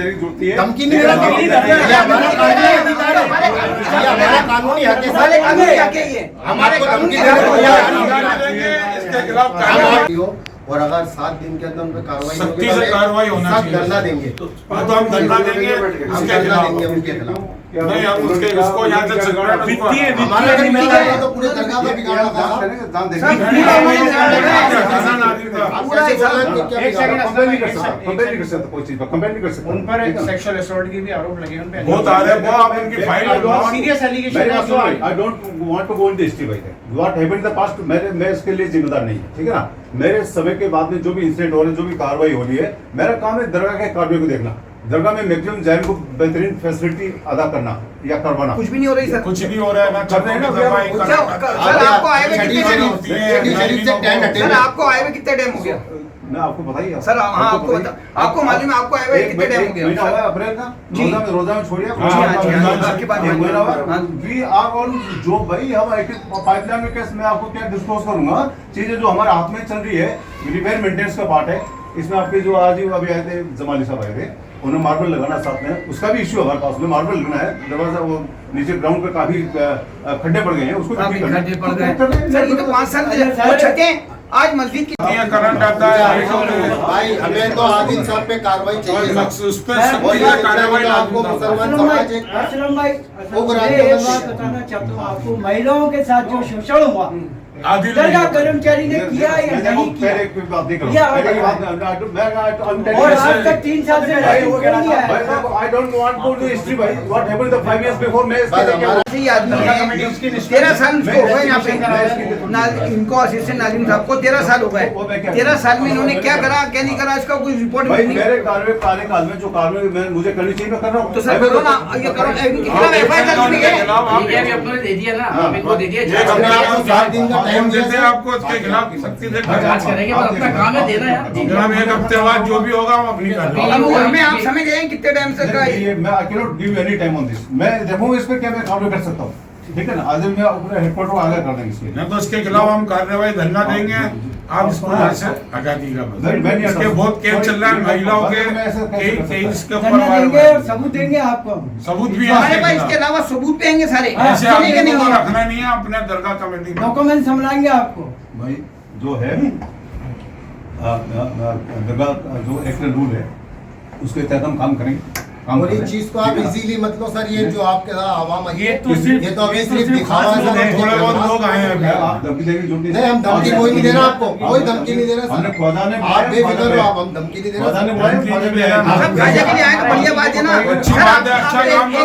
देने की जरूरत है। धमकी नहीं देना, हमारा कानूनी हक है, हमारे धमकी इसके खिलाफ कार्रवाई हो, और अगर 7 दिन के अंदर उन पर कार्रवाई सख्ती से कार्रवाई होना चाहिए। धरना देंगे तो हम धरना देंगे उनके खिलाफ। नहीं, हम उसके उसको यहाँ से हमारा अगर मिलता है तो पूरे दरगाह का बिगाड़ा था। उन पर सेक्सुअल असॉल्ट की भी आरोप लगे, उन पे बहुत आ रहे हैं, वो आप इनकी file serious allegation. I don't want to go into history by that. What happened in the past, मैं इसके लिए जिम्मेदार नहीं, ठीक है ना। मेरे समय के बाद में जो भी इंसिडेंट हो रहे हैं, जो भी कार्रवाई हो रही है, मेरा काम है दरगाह के कार्रवाई को देखना, दरगाह में मैक्सिमम जाहिर को बेहतरीन फैसिलिटी अदा करना या करवाना। कुछ भी नहीं हो रही सर, कुछ नहीं हो रहा है ना, कर रहे हैं ना। सर आपको आए हुए कितने सर आपको आए हुए कितने टाइम हो गया? मैं आपको बताइए सर हाँ आपको मालूम है, आपको आए हुए कितने टाइम हो गया? महीना हुआ अप्रैल का, रोजा में छोड़िए। आपकी बात वी आर ऑन जो भाई हम पाइपलाइन में केस में आपको क्या डिस्क्लोज करूंगा, चीजें जो हमारे हाथ में चल रही है, रिपेयर मेंटेनेंस का पार्ट है। इसमें आपके जो आज ही अभी आए थे जमाली साहब आए थे, उन्हें मार्बल लगाना साथ में, उसका भी इश्यू हमारे पास में, मार्बल लगना है, दरवाजा वो नीचे ग्राउंड पे काफी खड्डे पड़ गए हैं, उसको खड्डे पड़ गए सर। ये तो 5 साल छतें आज मस्जिद की करंट आता है भाई, हमें तो आदिल साहब पे कार्रवाई चाहिए, उस पर कार्रवाई आपको मुसलमान समाज एक बताना चाहता हूँ आपको, महिलाओं के साथ जो शोषण हुआ दरगाह कर्मचारी ने किया या नहीं किया, और आज तक 3 साल से I don't want to do history भाई, what happened the 5 years before, मैं इसके लिए 13 साल उसको हो गए यहाँ पे, इनको असिस्टेंट नाजिम साहब को 13 साल हो गए। 13 साल में इन्होंने क्या करा क्या नहीं करा, इसका कोई रिपोर्ट भाई नहीं। मेरे कार्यकाल में जो कार्य मुझे करनी चाहिए मैं कर रहा हूँ। तो सर करो ना, ये करो, इनके खिलाफ एफआईआर दर्ज है। दे दिया ना, आपको दे दिया, 7 दिन का टाइम देते हैं आपको, इसके खिलाफ सख्ती से जांच करेंगे, पर अपना काम है देना यार। जनाब, एक हफ्ते बाद जो भी होगा हम अपनी अब हमें आप समझ रहे हैं कितने टाइम से का मैं I can not give any time on this, मैं देखूंगा इस पे क्या मैं कार्रवाई कर सकता हूँ, ठीक है ना। आज मैं अपने हेडक्वार्टर को आगे कर देंगे इसके, नहीं तो इसके खिलाफ हम कार्रवाई धरना देंगे। आप इसको यहाँ से हटा दीजिएगा, इसके बहुत केस चल रहा है महिलाओं के, इसके ऊपर सबूत देंगे आपको, सबूत भी हमारे पास इसके अलावा सबूत भी आएंगे सारे, ऐसे आदमी को रखना नहीं है अपने दरगाह कमेटी में। डॉक्यूमेंट समझाएंगे आपको भाई जो है दरगाह जो एक्ट रूल है उसके तहत हम काम करेंगे। और इस चीज को आप इजीली मतलब सर, ये जो आपके साथ आवाम है, ये तो अभी सिर्फ दिखावा है सर। थोड़े बहुत लोग आए हैं, आप धमकी देने की जरूरत नहीं, हम धमकी कोई नहीं दे रहा आपको, कोई धमकी नहीं दे रहा हमने सर, ख्वाजा ने आप बेफिक्र हो, आप हम धमकी नहीं दे ख्वाजा ने रहे। बोला, ख्वाजा भी आया। सब खाजा के लिए आए तो बढ़िया बात है ना। अच्छी सर बात है, अच्छा काम करो,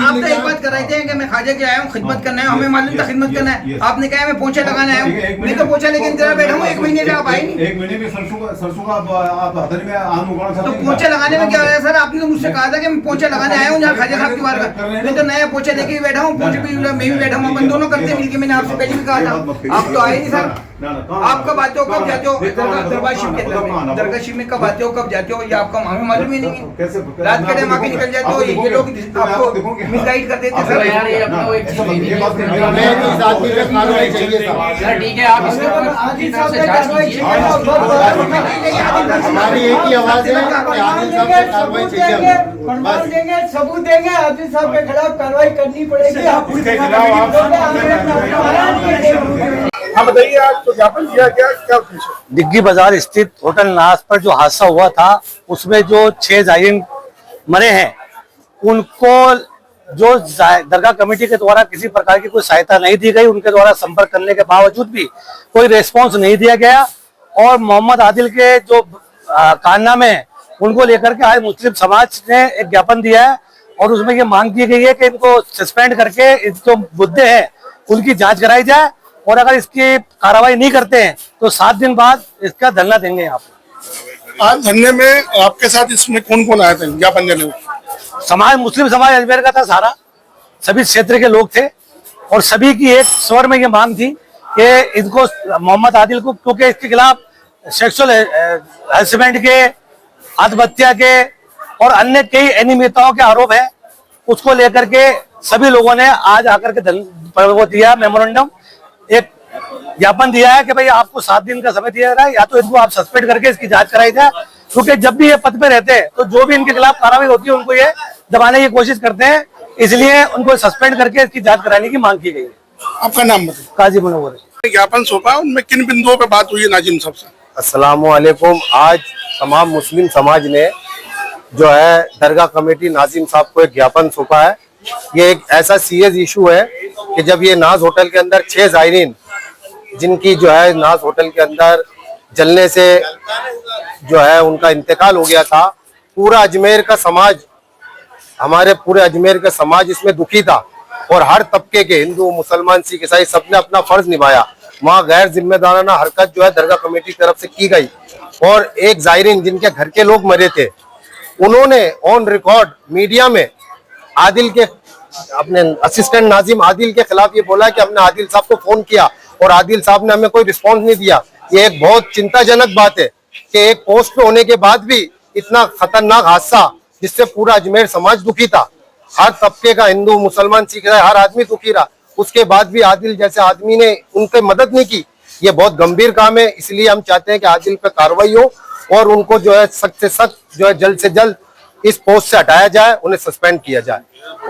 आप तो एक बात कर रहे थे कि मैं खाजा के आया हूँ, खिदमत करना है, हमें मालूम था खिदमत करना है। आपने कहा मैं पोछा लगाने आया हूँ, मैं तो पोछा लेके इंतजार बैठा हूँ, 1 महीने से आप आए नहीं। 1 महीने में सरसों का आप हदर में आम उगाना तो चाहते हैं। पोछा लगाने में क्या हो रहा है सर? आपने तो मुझसे कहा था कि मैं पोछा लगाने आया हूँ जहाँ खाजा साहब की बार का, मैं तो नया पोछा लेके बैठा हूँ, पोछे भी मैं भी बैठा हूँ, अपन दोनों करते मिलके। मैंने आपसे पहले भी कहा था, आप तो आए नहीं सर। आप कब आते हो, कब जाते हो दरबार शिव के अंदर, दरगाह शिव में कब आते हो, कब जाते हो, ये आपका हमें मालूम ही नहीं है। रात के टाइम आके निकल जाते हो, ये लोग आपको मिसगाइड कर देते सर। यार ये अपना वो एक चीज नहीं है। हमें इस आदमी पे कार्रवाई चाहिए सर। यार ठीक है, आप इसके ऊपर आदिल साहब पे कार्रवाई कीजिए, हमारी एक ही आवाज है कि आदिल साहब पे कार्रवाई चाहिए, प्रमाण देंगे, सबूत देंगे, आदिल साहब के खिलाफ कार्रवाई करनी पड़ेगी। हाँ बताइए, आज तो ज्ञापन दिया क्या दिग्गी बाजार स्थित होटल नाज पर जो हादसा हुआ था, उसमें जो 6 जायरीन मरे हैं, उनको जो दरगाह कमेटी के द्वारा किसी प्रकार की कोई सहायता नहीं दी गई, उनके द्वारा संपर्क करने के बावजूद भी कोई रेस्पॉन्स नहीं दिया गया। और मोहम्मद आदिल के जो कारनामे हैं उनको लेकर के आज मुस्लिम समाज ने एक ज्ञापन दिया है, और उसमें ये मांग की गई है कि इनको सस्पेंड करके जो मुद्दे हैं उनकी जांच कराई जाए, और अगर इसकी कार्रवाई नहीं करते हैं तो 7 दिन बाद इसका धरना देंगे। आप आज धरने में आपके साथ इसमें कौन कौन आए थे ज्ञापन देने में? समाज, मुस्लिम समाज अजमेर का था सारा, सभी क्षेत्र के लोग थे, और सभी की एक स्वर में ये मांग थी कि इनको मोहम्मद आदिल को, क्योंकि इसके खिलाफ सेक्सुअल हरासमेंट के, आत्महत्या के और अन्य कई अनियमितताओं के आरोप है, उसको लेकर के सभी लोगों ने आज आकर के वो दिया मेमोरेंडम, एक ज्ञापन दिया है कि भाई आपको 7 दिन का समय दिया जा रहा है, या तो इनको आप सस्पेंड करके इसकी जांच कराई जाए, क्योंकि जब भी ये पद पे रहते हैं तो जो भी इनके खिलाफ कार्रवाई होती है उनको ये दबाने की कोशिश करते हैं, इसलिए उनको सस्पेंड करके इसकी जांच कराने की मांग की गई है। आपका नाम बताइए। काजी मुनव्वर। ज्ञापन सौंपा, उनमें किन बिंदुओं पे बात हुई है नाजिम साहब से? अस्सलामुअलैकुम। आज तमाम मुस्लिम समाज ने जो है दरगाह कमेटी नाजिम साहब को एक ज्ञापन सौंपा है। ये एक ऐसा सीरियस इशू है कि जब ये नाज होटल के अंदर 6 ज़ायरीन जिनकी जो है नाज होटल के अंदर जलने से जो है उनका इंतकाल हो गया था, पूरा अजमेर का समाज, हमारे पूरे अजमेर का समाज इसमें दुखी था और हर तबके के हिंदू, मुसलमान, सिख, ईसाई सबने अपना फर्ज निभाया। वहाँ गैर जिम्मेदाराना हरकत जो है दरगाह कमेटी की तरफ से की गई और एक ज़ायरीन जिनके घर के लोग मरे थे, उन्होंने ऑन रिकॉर्ड मीडिया में आदिल के अपने असिस्टेंट नाजिम आदिल के खिलाफ ये बोला कि हमने आदिल साहब को फोन किया और आदिल साहब ने हमें कोई रिस्पॉन्स नहीं दिया। ये एक बहुत चिंताजनक बात है कि एक पोस्ट पे होने के बाद भी इतना खतरनाक हादसा जिससे पूरा अजमेर समाज दुखी था, हर तबके का हिंदू, मुसलमान, सिख, हर आदमी दुखी रहा, उसके बाद भी आदिल जैसे आदमी ने उनकी मदद नहीं की। ये बहुत गंभीर काम है, इसलिए हम चाहते हैं कि आदिल पे कार्रवाई हो और उनको जो है सख्त से सख्त जो है जल्द से जल्द इस पोस्ट से हटाया जाए, उन्हें सस्पेंड किया जाए।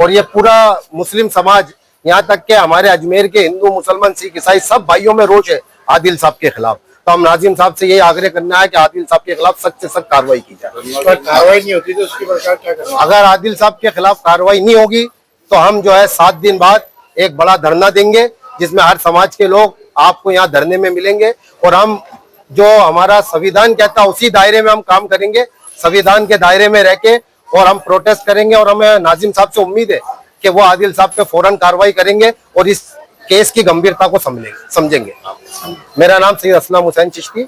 और ये पूरा मुस्लिम समाज, यहाँ तक के हमारे अजमेर के हिंदू, मुसलमान, सिख, ईसाई सब भाइयों में रोष है आदिल साहब के खिलाफ। तो हम नाजिम साहब से यही आग्रह करना है कि आदिल साहब के खिलाफ सख्त से सख्त कार्रवाई की जाए। कार्रवाई नहीं होती तो उसकी सरकार क्या करेगी? अगर आदिल साहब के खिलाफ कार्रवाई नहीं होगी तो हम जो है 7 दिन बाद एक बड़ा धरना देंगे, जिसमें हर समाज के लोग आपको यहाँ धरने में मिलेंगे और हम जो हमारा संविधान कहता है उसी दायरे में हम काम करेंगे, संविधान के दायरे में रह के, और हम प्रोटेस्ट करेंगे। और हमें नाजिम साहब से उम्मीद है कि वो आदिल साहब पे फौरन कार्रवाई करेंगे और इस केस की गंभीरता को समझेंगे। मेरा नाम सैयद असलम हुसैन चिश्ती,